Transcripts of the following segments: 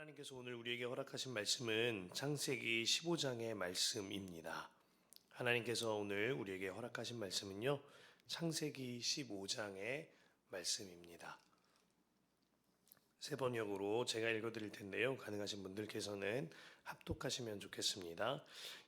하나님께서 오늘 우리에게 허락하신 말씀은 창세기 15장의 말씀입니다. 하나님께서 오늘 우리에게 허락하신 말씀은요, 창세기 15장의 말씀입니다. 세 번역으로 제가 읽어드릴 텐데요. 가능하신 분들께서는 합독하시면 좋겠습니다.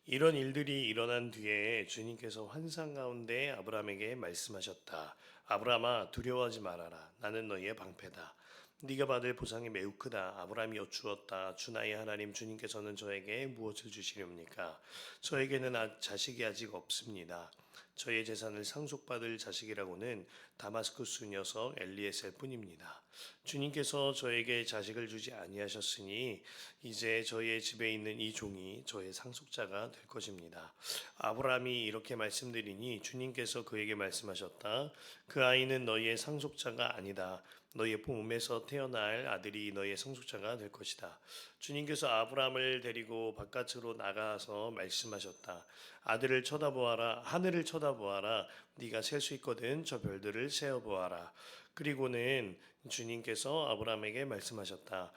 이런 일들이 일어난 뒤에 주님께서 환상 가운데 아브라함에게 말씀하셨다. 아브라함아, 두려워하지 말아라. 나는 너희의 방패다. 네가 받을 보상이 매우 크다. 아브라함이 여쭈었다. 주 나의 하나님 주님께서는 저에게 무엇을 주시렵니까? 저에게는 자식이 아직 없습니다. 저의 재산을 상속받을 자식이라고는 다마스쿠스 녀석 엘리에셀 뿐입니다. 주님께서 저에게 자식을 주지 아니하셨으니 이제 저의 집에 있는 이 종이 저의 상속자가 될 것입니다. 아브라함이 이렇게 말씀드리니 주님께서 그에게 말씀하셨다. 그 아이는 너희의 상속자가 아니다. 너희의 몸에서 태어날 아들이 너희의 상속자가 될 것이다. 주님께서 아브라함을 데리고 바깥으로 나가서 말씀하셨다. 아들을 쳐다보아라. 하늘을 쳐다보아라. 네가 셀 수 있거든. 저 별들을 세어보아라. 그리고는 주님께서 아브라함에게 말씀하셨다.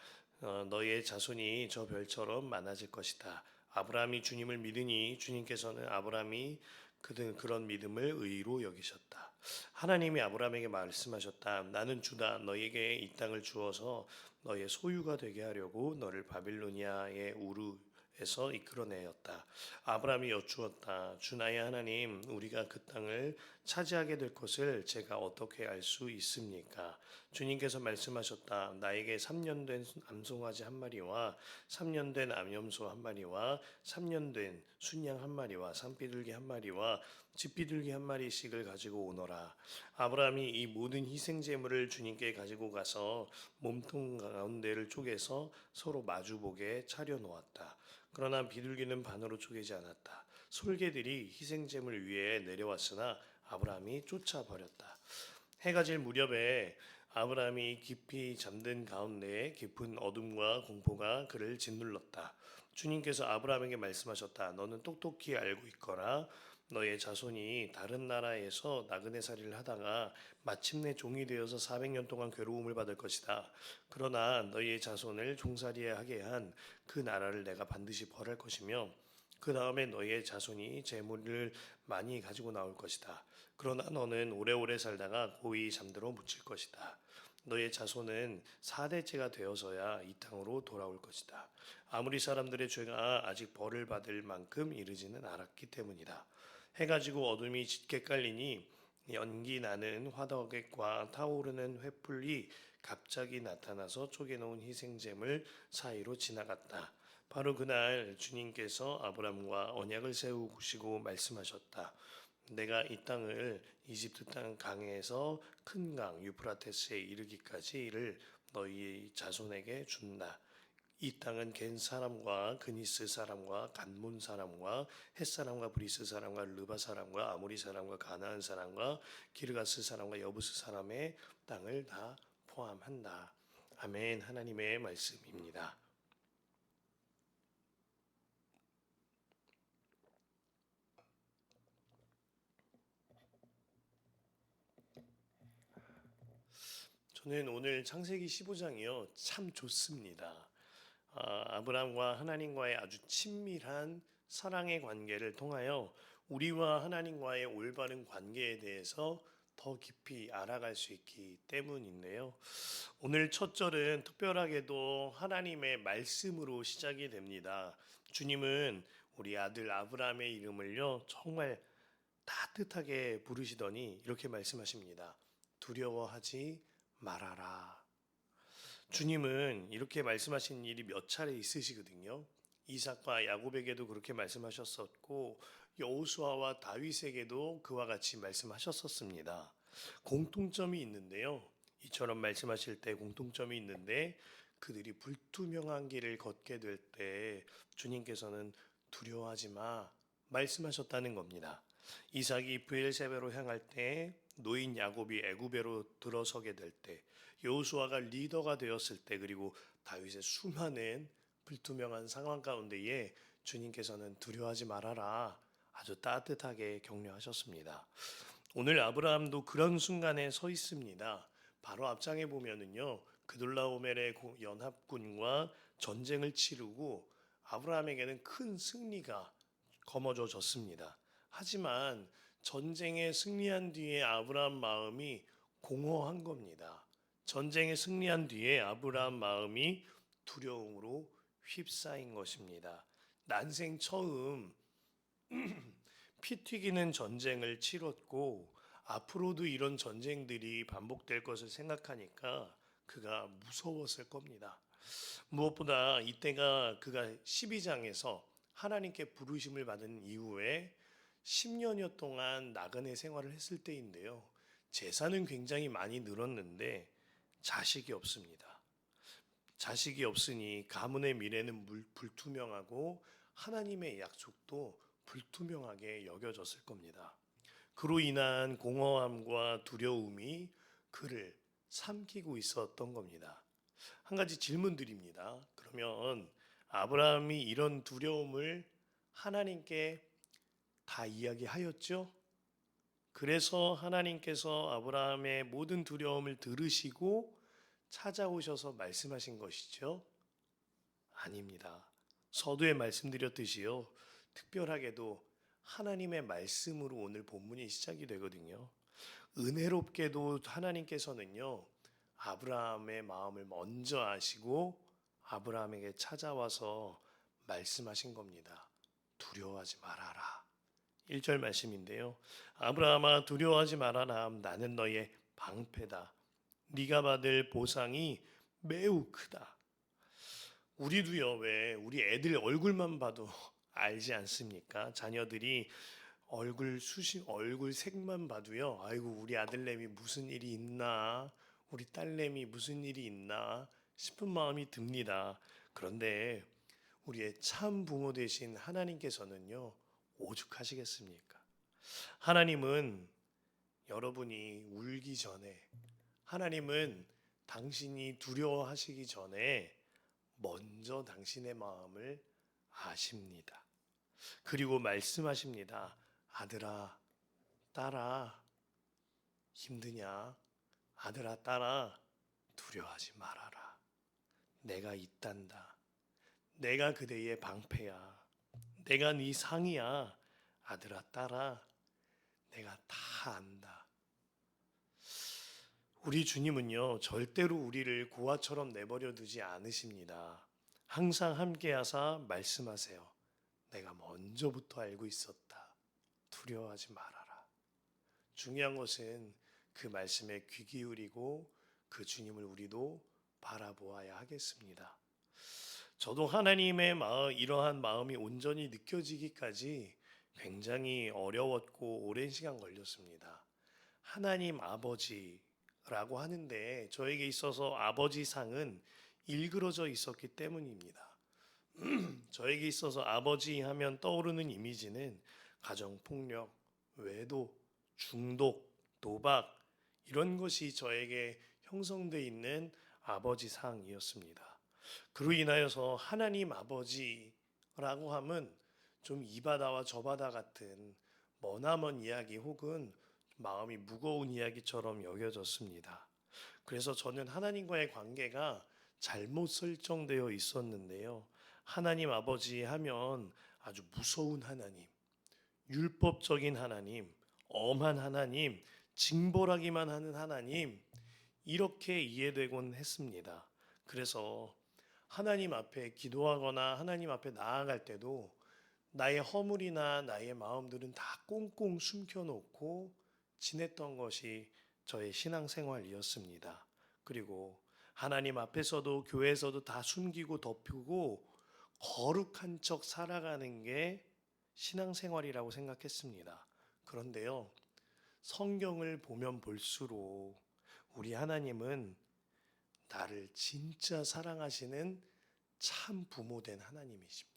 너희의 자손이 저 별처럼 많아질 것이다. 아브라함이 주님을 믿으니 주님께서는 아브라함이 그런 믿음을 의로 여기셨다. 하나님이 아브라함에게 말씀하셨다. 나는 주다. 너에게 이 땅을 주어서 너의 소유가 되게 하려고 너를 바빌로니아의 우르에서 이끌어내었다. 아브라함이 여쭈었다. 주 나의 하나님, 우리가 그 땅을 차지하게 될 것을 제가 어떻게 알 수 있습니까? 주님께서 말씀하셨다. 나에게 3년 된 암송아지 한 마리와 3년 된 암염소 한 마리와 3년 된 순양 한 마리와 산비둘기 한 마리와 집비둘기 한 마리씩을 가지고 오너라. 아브라함이 이 모든 희생 제물을 주님께 가지고 가서 몸통 가운데를 쪼개서 서로 마주보게 차려 놓았다. 그러나 비둘기는 반으로 쪼개지 않았다. 솔개들이 희생 제물 위에 내려왔으나 아브라함이 쫓아버렸다. 해가 질 무렵에 아브라함이 깊이 잠든 가운데 깊은 어둠과 공포가 그를 짓눌렀다. 주님께서 아브라함에게 말씀하셨다. 너는 똑똑히 알고 있거라. 너의 자손이 다른 나라에서 나그네살이를 하다가 마침내 종이 되어서 400년 동안 괴로움을 받을 것이다. 그러나 너희의 자손을 종살이에 하게 한 그 나라를 내가 반드시 벌할 것이며 그 다음에 너희의 자손이 재물을 많이 가지고 나올 것이다. 그러나 너는 오래오래 살다가 고이 잠들어 묻힐 것이다. 너의 자손은 4대째가 되어서야 이 땅으로 돌아올 것이다. 아무리 사람들의 죄가 아직 벌을 받을 만큼 이르지는 않았기 때문이다. 해가 지고 어둠이 짙게 깔리니 연기 나는 화덕과 타오르는 횃불이 갑자기 나타나서 쪼개놓은 희생제물 사이로 지나갔다. 바로 그날 주님께서 아브람과 언약을 세우시고 말씀하셨다. 내가 이 땅을 이집트 땅 강에서 큰 강 유프라테스에 이르기까지를 너희 자손에게 준다. 이 땅은 겐 사람과 그니스 사람과 간문 사람과 헷 사람과 브리스 사람과 르바 사람과 아모리 사람과 가나안 사람과 기르가스 사람과 여부스 사람의 땅을 다 포함한다. 아멘. 하나님의 말씀입니다. 저는 오늘 창세기 15장이요. 참 좋습니다. 아브라함과 하나님과의 아주 친밀한 사랑의 관계를 통하여 우리와 하나님과의 올바른 관계에 대해서 더 깊이 알아갈 수 있기 때문인데요. 오늘 첫 절은 특별하게도 하나님의 말씀으로 시작이 됩니다. 주님은 우리 아들 아브라함의 이름을요, 정말 따뜻하게 부르시더니 이렇게 말씀하십니다. 두려워하지 말아라. 주님은 이렇게 말씀하신 일이 몇 차례 있으시거든요. 이삭과 야곱에게도 그렇게 말씀하셨었고 여호수아와 다윗에게도 그와 같이 말씀하셨었습니다. 공통점이 있는데요. 이처럼 말씀하실 때 공통점이 있는데 그들이 불투명한 길을 걷게 될 때 주님께서는 두려워하지 마 말씀하셨다는 겁니다. 이삭이 브엘세바로 향할 때, 노인 야곱이 애굽에로 들어서게 될 때, 여호수아가 리더가 되었을 때, 그리고 다윗의 수많은 불투명한 상황 가운데에 주님께서는 두려워하지 말아라 아주 따뜻하게 격려하셨습니다. 오늘 아브라함도 그런 순간에 서 있습니다. 바로 앞장에 보면은요, 그둘라오멜의 연합군과 전쟁을 치르고 아브라함에게는 큰 승리가 거머쥐어졌습니다. 하지만 전쟁에 승리한 뒤에 아브라함 마음이 공허한 겁니다. 전쟁에 승리한 뒤에 아브라함 마음이 두려움으로 휩싸인 것입니다. 난생 처음 피 튀기는 전쟁을 치렀고 앞으로도 이런 전쟁들이 반복될 것을 생각하니까 그가 무서웠을 겁니다. 무엇보다 이때가 그가 12장에서 하나님께 부르심을 받은 이후에 10년여 동안 나그네 생활을 했을 때인데요. 재산은 굉장히 많이 늘었는데 자식이 없습니다. 자식이 없으니 가문의 미래는 불투명하고 하나님의 약속도 불투명하게 여겨졌을 겁니다. 그로 인한 공허함과 두려움이 그를 삼키고 있었던 겁니다. 한 가지 질문 드립니다. 그러면 아브라함이 이런 두려움을 하나님께 다 이야기하였죠? 그래서 하나님께서 아브라함의 모든 두려움을 들으시고 찾아오셔서 말씀하신 것이죠? 아닙니다. 서두에 말씀드렸듯이요. 특별하게도 하나님의 말씀으로 오늘 본문이 시작이 되거든요. 은혜롭게도 하나님께서는요. 아브라함의 마음을 먼저 아시고 아브라함에게 찾아와서 말씀하신 겁니다. 두려워하지 말아라. 1절 말씀인데요. 아브라함아 두려워하지 말아라. 나는 너의 방패다. 네가 받을 보상이 매우 크다. 우리도요, 왜 우리 애들 얼굴만 봐도 알지 않습니까? 자녀들이 얼굴 색만 봐도요, 아이고 우리 아들내미 무슨 일이 있나, 우리 딸내미 무슨 일이 있나 싶은 마음이 듭니다. 그런데 우리의 참 부모 되신 하나님께서는요, 오죽하시겠습니까? 하나님은 여러분이 울기 전에, 하나님은 당신이 두려워하시기 전에 먼저 당신의 마음을 아십니다. 그리고 말씀하십니다. 아들아, 딸아, 힘드냐? 아들아, 딸아, 두려워하지 말아라. 내가 있단다. 내가 그대의 방패야. 내가 네 상이야. 아들아, 딸아, 내가 다 안다. 우리 주님은요, 절대로 우리를 고아처럼 내버려 두지 않으십니다. 항상 함께하사 말씀하세요. 내가 먼저부터 알고 있었다. 두려워하지 말아라. 중요한 것은 그 말씀에 귀 기울이고 그 주님을 우리도 바라보아야 하겠습니다. 저도 하나님의 이러한 마음이 온전히 느껴지기까지 굉장히 어려웠고 오랜 시간 걸렸습니다. 하나님 아버지라고 하는데 저에게 있어서 아버지 상은 일그러져 있었기 때문입니다. 저에게 있어서 아버지 하면 떠오르는 이미지는 가정폭력, 외도, 중독, 도박 이런 것이 저에게 형성되어 있는 아버지 상이었습니다. 그로 인하여서 하나님 아버지라고 하면 좀 이 바다와 저 바다 같은 머나먼 이야기 혹은 마음이 무거운 이야기처럼 여겨졌습니다. 그래서 저는 하나님과의 관계가 잘못 설정되어 있었는데요. 하나님 아버지 하면 아주 무서운 하나님, 율법적인 하나님, 엄한 하나님, 징벌하기만 하는 하나님, 이렇게 이해되곤 했습니다. 그래서 하나님 앞에 기도하거나 하나님 앞에 나아갈 때도 나의 허물이나 나의 마음들은 다 꽁꽁 숨겨놓고 지냈던 것이 저의 신앙생활이었습니다. 그리고 하나님 앞에서도 교회에서도 다 숨기고 덮고 거룩한 척 살아가는 게 신앙생활이라고 생각했습니다. 그런데요, 성경을 보면 볼수록 우리 하나님은 나를 진짜 사랑하시는 참 부모된 하나님이십니다.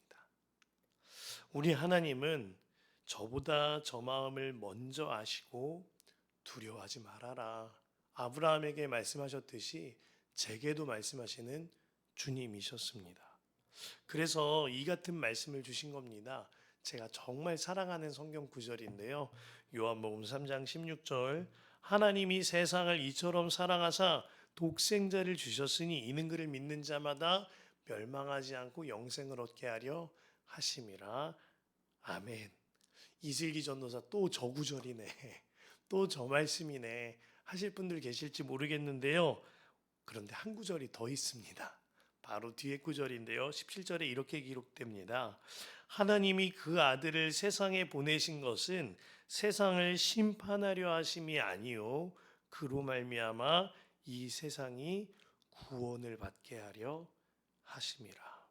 우리 하나님은 저보다 저 마음을 먼저 아시고 두려워하지 말아라. 아브라함에게 말씀하셨듯이 제게도 말씀하시는 주님이셨습니다. 그래서 이 같은 말씀을 주신 겁니다. 제가 정말 사랑하는 성경 구절인데요. 요한복음 3장 16절 하나님이 세상을 이처럼 사랑하사 독생자를 주셨으니 이는 그를 믿는 자마다 멸망하지 않고 영생을 얻게 하려 하심이라. 아멘. 이슬기 전도사 또 저 구절이네. 또 저 말씀이네 하실 분들 계실지 모르겠는데요. 그런데 한 구절이 더 있습니다. 바로 뒤에 구절인데요. 17절에 이렇게 기록됩니다. 하나님이 그 아들을 세상에 보내신 것은 세상을 심판하려 하심이 아니요 그로 말미암아 이 세상이 구원을 받게 하려 하심이라.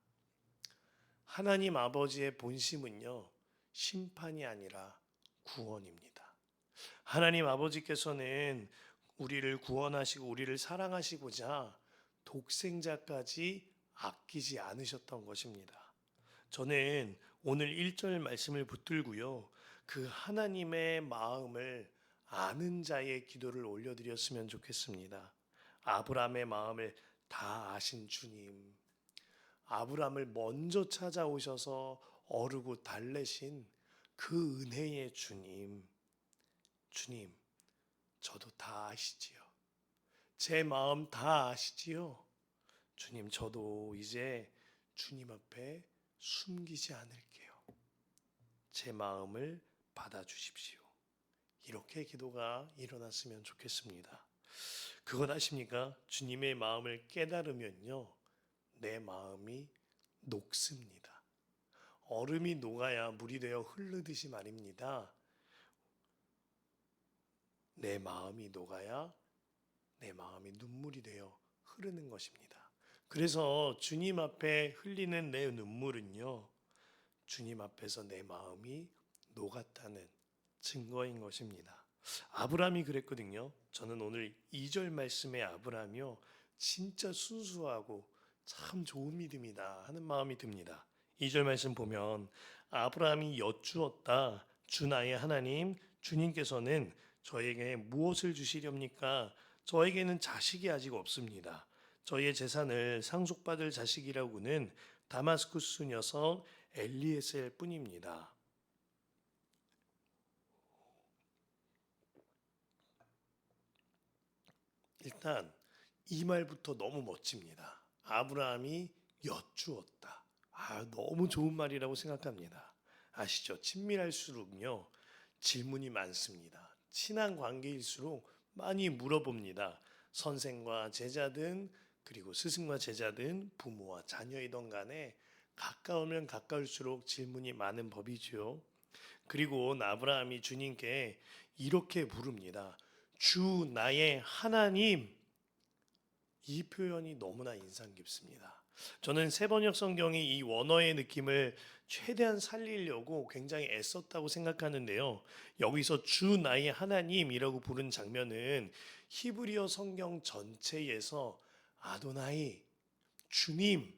하나님 아버지의 본심은요, 심판이 아니라 구원입니다. 하나님 아버지께서는 우리를 구원하시고 우리를 사랑하시고자 독생자까지 아끼지 않으셨던 것입니다. 저는 오늘 1절 말씀을 붙들고요. 그 하나님의 마음을 아는 자의 기도를 올려드렸으면 좋겠습니다. 아브라함의 마음을 다 아신 주님, 아브라함을 먼저 찾아오셔서 어르고 달래신 그 은혜의 주님, 주님, 저도 다 아시지요. 제 마음 다 아시지요. 주님, 저도 이제 주님 앞에 숨기지 않을게요. 제 마음을 받아주십시오. 이렇게 기도가 일어났으면 좋겠습니다. 그건 아십니까? 주님의 마음을 깨달으면요, 내 마음이 녹습니다. 얼음이 녹아야 물이 되어 흐르듯이 말입니다. 내 마음이 녹아야 내 마음이 눈물이 되어 흐르는 것입니다. 그래서 주님 앞에 흘리는 내 눈물은요, 주님 앞에서 내 마음이 녹았다는 증거인 것입니다. 아브라함이 그랬거든요. 저는 오늘 2절 말씀의 아브라함이요, 진짜 순수하고 참 좋은 믿음이다 하는 마음이 듭니다. 2절 말씀 보면 아브라함이 여쭈었다. 주 나의 하나님, 주님께서는 저에게 무엇을 주시렵니까? 저에게는 자식이 아직 없습니다. 저희의 재산을 상속받을 자식이라고는 다마스쿠스 녀석 엘리에셀 뿐입니다. 일단 이 말부터 너무 멋집니다. 아브라함이 여쭈었다. 너무 좋은 말이라고 생각합니다. 아시죠? 친밀할수록요, 질문이 많습니다. 친한 관계일수록 많이 물어봅니다. 선생과 제자든, 그리고 스승과 제자든, 부모와 자녀이던 간에 가까우면 가까울수록 질문이 많은 법이죠. 그리고 아브라함이 주님께 이렇게 부릅니다. 주 나의 하나님. 이 표현이 너무나 인상 깊습니다. 저는 세번역 성경이 이 원어의 느낌을 최대한 살리려고 굉장히 애썼다고 생각하는데요. 여기서 주 나의 하나님이라고 부른 장면은 히브리어 성경 전체에서 아도나이, 주님,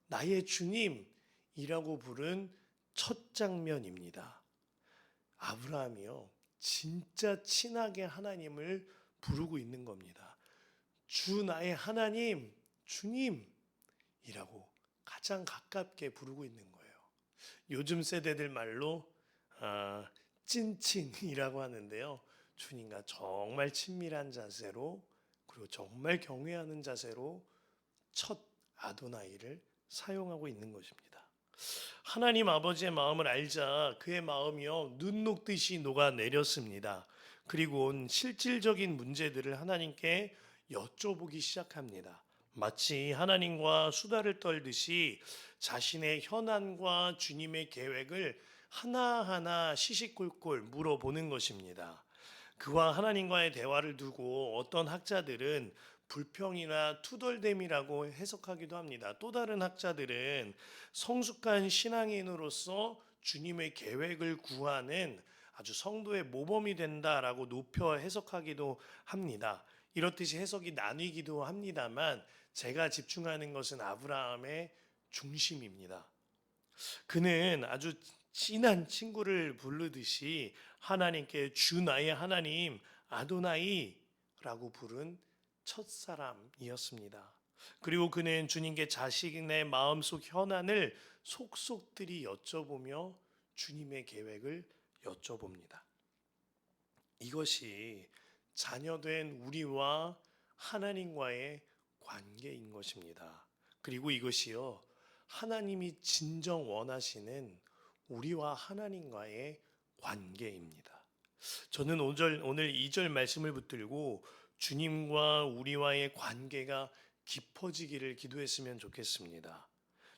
나의 주님이라고 부른 첫 장면입니다. 아브라함이요, 진짜 친하게 하나님을 부르고 있는 겁니다. 주 나의 하나님, 주님이라고 가장 가깝게 부르고 있는 거예요. 요즘 세대들 말로 찐친이라고 하는데요. 주님과 정말 친밀한 자세로, 그리고 정말 경외하는 자세로 첫 아도나이를 사용하고 있는 것입니다. 하나님 아버지의 마음을 알자 그의 마음이요, 눈 녹듯이 녹아내렸습니다. 그리고 실질적인 문제들을 하나님께 여쭤보기 시작합니다. 마치 하나님과 수다를 떨듯이 자신의 현안과 주님의 계획을 하나하나 시시콜콜 물어보는 것입니다. 그와 하나님과의 대화를 두고 어떤 학자들은 불평이나 투덜댐이라고 해석하기도 합니다. 또 다른 학자들은 성숙한 신앙인으로서 주님의 계획을 구하는 아주 성도의 모범이 된다라고 높여 해석하기도 합니다. 이렇듯이 해석이 나뉘기도 합니다만 제가 집중하는 것은 아브라함의 중심입니다. 그는 아주 친한 친구를 부르듯이 하나님께 주 나의 하나님 아도나이라고 부른 첫사람이었습니다. 그리고 그는 주님께 자신의 마음속 현안을 속속들이 여쭤보며 주님의 계획을 여쭤봅니다. 이것이 자녀된 우리와 하나님과의 관계인 것입니다. 그리고 이것이요, 하나님이 진정 원하시는 우리와 하나님과의 관계입니다. 저는 오늘 2절 말씀을 붙들고 주님과 우리와의 관계가 깊어지기를 기도했으면 좋겠습니다.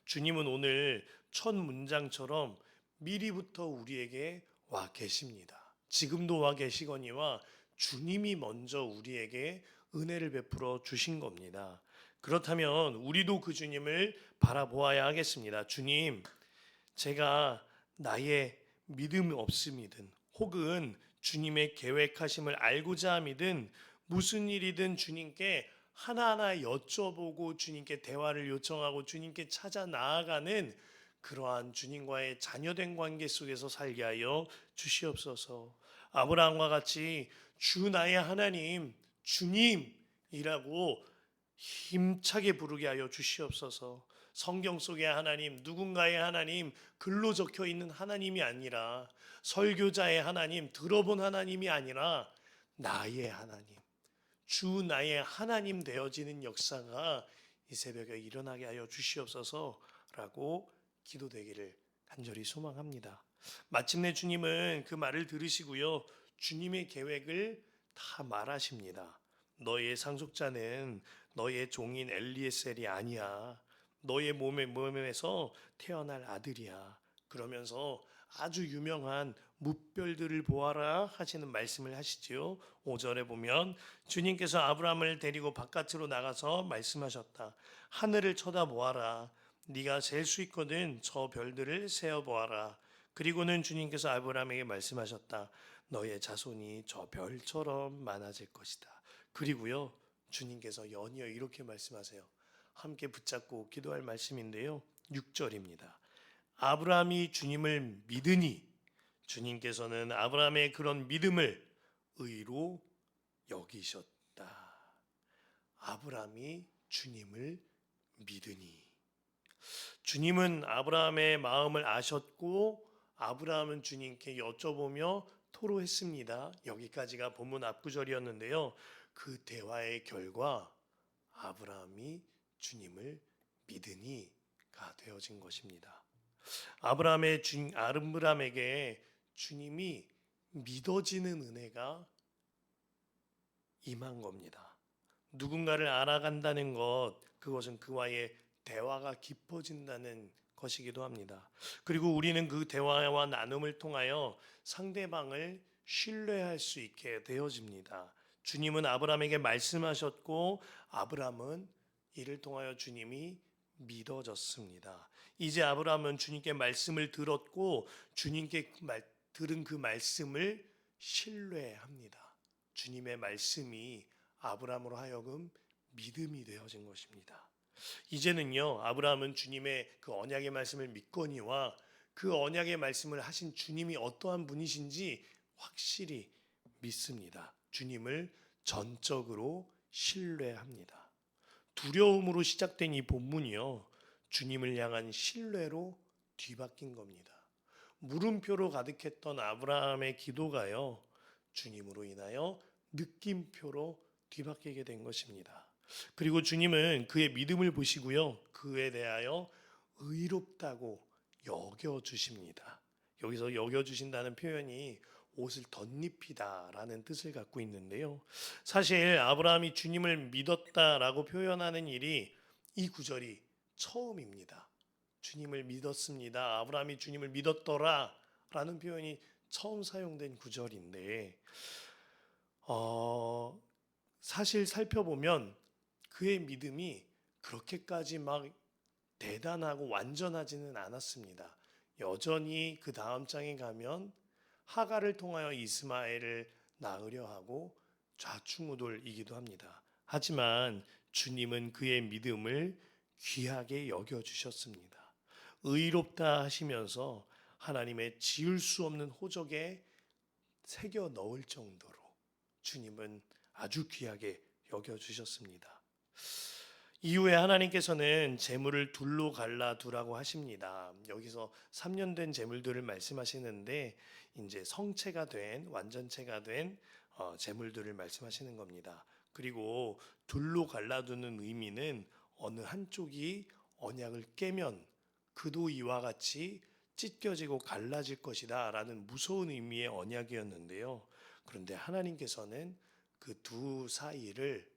주님은 오늘 첫 문장처럼 미리부터 우리에게 와 계십니다. 지금도 와 계시거니와 주님이 먼저 우리에게 은혜를 베풀어 주신 겁니다. 그렇다면 우리도 그 주님을 바라보아야 하겠습니다. 주님, 제가 나의 믿음 없음이든 혹은 주님의 계획하심을 알고자 함이든 무슨 일이든 주님께 하나하나 여쭤보고 주님께 대화를 요청하고 주님께 찾아 나아가는 그러한 주님과의 자녀된 관계 속에서 살게 하여 주시옵소서. 아브라함과 같이 주 나의 하나님, 주님이라고 힘차게 부르게 하여 주시옵소서. 성경 속의 하나님, 누군가의 하나님, 글로 적혀 있는 하나님이 아니라, 설교자의 하나님, 들어본 하나님이 아니라 나의 하나님, 주 나의 하나님 되어지는 역사가 이 새벽에 일어나게 하여 주시옵소서라고 기도되기를 간절히 소망합니다. 마침내 주님은 그 말을 들으시고요, 주님의 계획을 다 말하십니다. 너의 상속자는 너의 종인 엘리에셀이 아니야. 너의 몸에서 태어날 아들이야. 그러면서 아주 유명한 뭇별들을 보아라 하시는 말씀을 하시지요. 5절에 보면 주님께서 아브라함을 데리고 바깥으로 나가서 말씀하셨다. 하늘을 쳐다보아라. 네가 셀 수 있거든 저 별들을 세어보아라. 그리고는 주님께서 아브라함에게 말씀하셨다. 너의 자손이 저 별처럼 많아질 것이다. 그리고요, 주님께서 연이어 이렇게 말씀하세요. 함께 붙잡고 기도할 말씀인데요. 6절입니다. 아브라함이 주님을 믿으니 주님께서는 아브라함의 그런 믿음을 의로 여기셨다. 아브라함이 주님을 믿으니. 주님은 아브라함의 마음을 아셨고 아브라함은 주님께 여쭤보며 토로했습니다. 여기까지가 본문 앞구절이었는데요. 그 대화의 결과 아브라함이 주님을 믿으니가 되어진 것입니다. 아브라함에게 주님이 믿어지는 은혜가 임한 겁니다. 누군가를 알아간다는 것, 그것은 그와의 대화가 깊어진다는 것이기도 합니다. 그리고 우리는 그 대화와 나눔을 통하여 상대방을 신뢰할 수 있게 되어집니다. 주님은 아브라함에게 말씀하셨고 아브라함은 이를 통하여 주님이 믿어졌습니다. 이제 아브라함은 주님께 말씀을 들었고 주님께 들은 그 말씀을 신뢰합니다. 주님의 말씀이 아브라함으로 하여금 믿음이 되어진 것입니다. 이제는요, 아브라함은 주님의 그 언약의 말씀을 믿거니와 그 언약의 말씀을 하신 주님이 어떠한 분이신지 확실히 믿습니다. 주님을 전적으로 신뢰합니다. 두려움으로 시작된 이 본문이요, 주님을 향한 신뢰로 뒤바뀐 겁니다. 물음표로 가득했던 아브라함의 기도가요, 주님으로 인하여 느낌표로 뒤바뀌게 된 것입니다. 그리고 주님은 그의 믿음을 보시고요, 그에 대하여 의롭다고 여겨주십니다. 여기서 여겨주신다는 표현이 옷을 덧입히다라는 뜻을 갖고 있는데요. 사실 아브라함이 주님을 믿었다라고 표현하는 일이 이 구절이 처음입니다. 주님을 믿었습니다. 아브라함이 주님을 믿었더라 라는 표현이 처음 사용된 구절인데 사실 살펴보면 그의 믿음이 그렇게까지 막 대단하고 완전하지는 않았습니다. 여전히 그 다음 장에 가면 하갈을 통하여 이스마엘을 낳으려 하고 좌충우돌이기도 합니다. 하지만 주님은 그의 믿음을 귀하게 여겨주셨습니다. 의롭다 하시면서 하나님의 지을 수 없는 호적에 새겨 넣을 정도로 주님은 아주 귀하게 여겨주셨습니다. 이후에 하나님께서는 재물을 둘로 갈라두라고 하십니다. 여기서 3년 된 재물들을 말씀하시는데 이제 성체가 된 완전체가 된 재물들을 말씀하시는 겁니다. 그리고 둘로 갈라두는 의미는 어느 한쪽이 언약을 깨면 그도 이와 같이 찢겨지고 갈라질 것이다 라는 무서운 의미의 언약이었는데요. 그런데 하나님께서는 그 두 사이를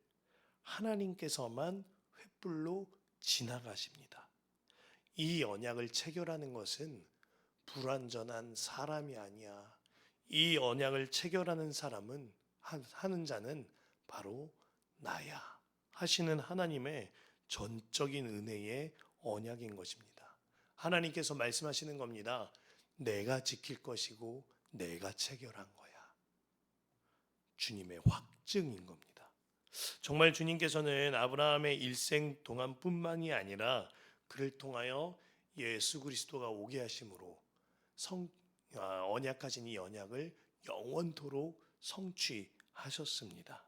하나님께서만 횃불로 지나가십니다. 이 언약을 체결하는 것은 불완전한 사람이 아니야. 이 언약을 체결하는 사람은 하는 자는 바로 나야 하시는 하나님의 전적인 은혜의 언약인 것입니다. 하나님께서 말씀하시는 겁니다. 내가 지킬 것이고 내가 체결한 거야. 주님의 확증인 겁니다. 정말 주님께서는 아브라함의 일생 동안뿐만이 아니라 그를 통하여 예수 그리스도가 오게 하심으로 언약하신 이 언약을 영원토록 성취하셨습니다.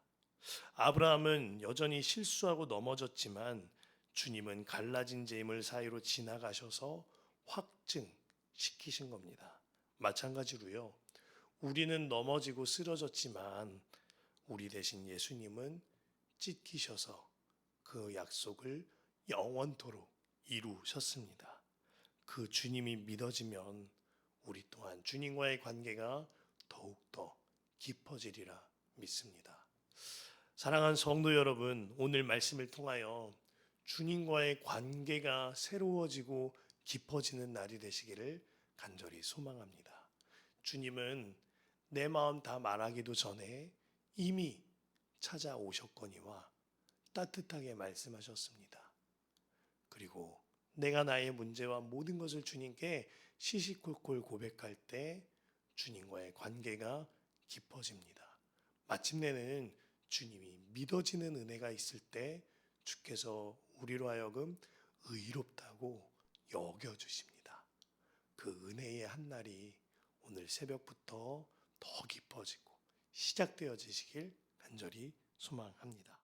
아브라함은 여전히 실수하고 넘어졌지만 주님은 갈라진 제물 사이로 지나가셔서 확증시키신 겁니다. 마찬가지로요. 우리는 넘어지고 쓰러졌지만 우리 대신 예수님은 찢기셔서 그 약속을 영원토록 이루셨습니다. 그 주님이 믿어지면 우리 또한 주님과의 관계가 더욱더 깊어지리라 믿습니다. 사랑하는 성도 여러분, 오늘 말씀을 통하여 주님과의 관계가 새로워지고 깊어지는 날이 되시기를 간절히 소망합니다. 주님은 내 마음 다 말하기도 전에 이미 찾아오셨거니와 따뜻하게 말씀하셨습니다. 그리고 내가 나의 문제와 모든 것을 주님께 시시콜콜 고백할 때 주님과의 관계가 깊어집니다. 마침내는 주님이 믿어지는 은혜가 있을 때 주께서 우리로 하여금 의롭다고 여겨주십니다. 그 은혜의 한날이 오늘 새벽부터 더 깊어지고 시작되어지시길 간절히 소망합니다.